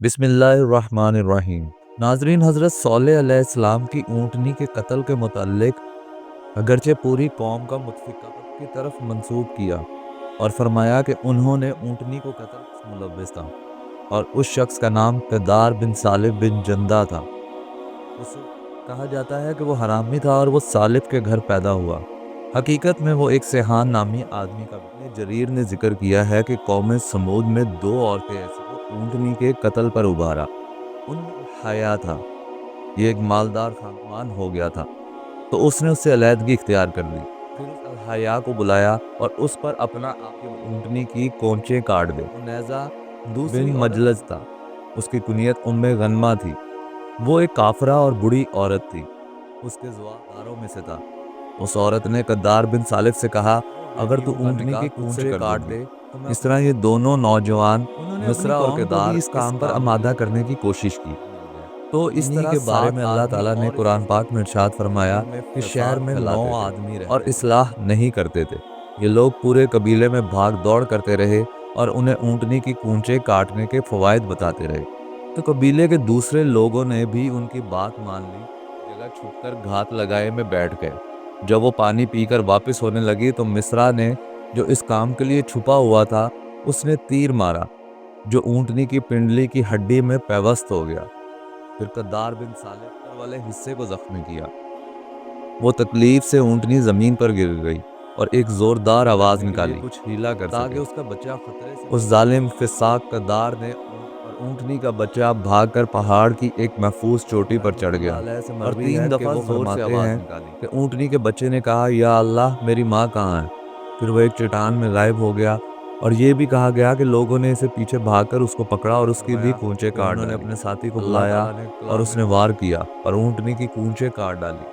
بسم اللہ الرحمن الرحیم۔ ناظرین، حضرت صالح علیہ السلام کی اونٹنی کے قتل کے متعلق اگرچہ پوری قوم کا متفقہ کی طرف منسوب کیا اور فرمایا کہ انہوں نے اونٹنی کو قتل سے ملوث تھا، اور اس شخص کا نام قدار بن صالب بن جندہ تھا۔ اسے کہا جاتا ہے کہ وہ حرامی تھا اور وہ صالب کے گھر پیدا ہوا۔ حقیقت میں وہ ایک سیحان نامی آدمی کا جریر نے ذکر کیا ہے کہ قوم سمود میں دو عورتیں ایسی اونٹنی کے قتل پر ابھارا۔ ان میں حیا تھا، یہ ایک مالدار خاندان ہو گیا تھا، تو اس نے اس سے علیحدگی اختیار کر لی۔ پھر اس حیا کو بلایا اور اس پر اپنا اونٹنی کی کونچیں کاٹ دے۔ نیزہ بن مجلس تھا، اس کی کنیت ام غنمہ تھی۔ وہ ایک کافرہ اور بڑی عورت تھی، اس کے زواداروں میں سے تھا۔ اس عورت نے قدار بن صالب سے کہا، اگر تو اونٹنی کی کونچیں کاٹ دے، اس طرح یہ دونوں نوجوان مصرع اور قدار اس کام پر آمادہ کرنے کی کوشش کی۔ تو اس طرح کے بارے میں اللہ تعالیٰ نے قرآن پاک میں ارشاد فرمایا کہ شہر میں 9 آدمی رہے اور اصلاح نہیں کرتے تھے۔ یہ لوگ پورے قبیلے میں بھاگ دوڑ کرتے رہے اور انہیں اونٹنی کی کونچیں کاٹنے کے فوائد بتاتے رہے۔ تو قبیلے کے دوسرے لوگوں نے بھی ان کی بات مان لی، جگہ چھپ کر گھات لگائے میں بیٹھ گئے۔ جب وہ پانی پی کر واپس ہونے لگی تو مصرع نے، جو اس کام کے لیے چھپا ہوا تھا، اس نے تیر مارا جو اونٹنی کی پنڈلی کی ہڈی میں پیوست ہو گیا۔ پھر قدار بن صالب والے حصے کو زخمی کیا۔ وہ تکلیف سے اونٹنی زمین پر گر گئی اور ایک زوردار آواز نکالی کچھ ہیلا کر تاکہ اس کا بچہ خطرے سے اس ظالم فساق قدار نے اور اونٹنی کا بچہ بھاگ کر پہاڑ کی ایک محفوظ چوٹی پر چڑھ گیا اور 3 دفعہ زور سے آواز نکالی کہ اونٹنی کے بچے نے کہا، یا اللہ، میری ماں کہاں ہے؟ پھر وہ ایک چٹان میں غائب ہو گیا، اور یہ بھی کہا گیا کہ لوگوں نے اسے پیچھے بھاگ کر اس کو پکڑا اور اس کی بھی کونچیں کاٹ ڈالی۔ انہوں نے اپنے ساتھی کو بلایا اور اس نے وار کیا اور اونٹنی کی کونچیں کاٹ ڈالی۔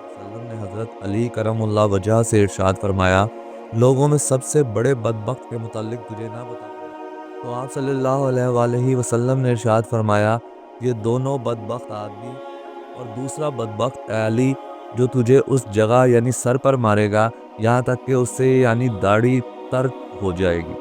وسلم نے حضرت علی کرم اللہ وجہ سے ارشاد فرمایا، لوگوں میں سب سے بڑے بدبخت کے متعلق تجھے نہ بتایا؟ تو آپ صلی اللہ علیہ وآلہ وسلم نے ارشاد فرمایا، یہ دونوں بدبخت آدمی اور دوسرا بدبخت علی جو تجھے اس جگہ یعنی سر پر مارے گا یہاں تک کہ اس سے یعنی داڑھی ترک ہو جائے گی۔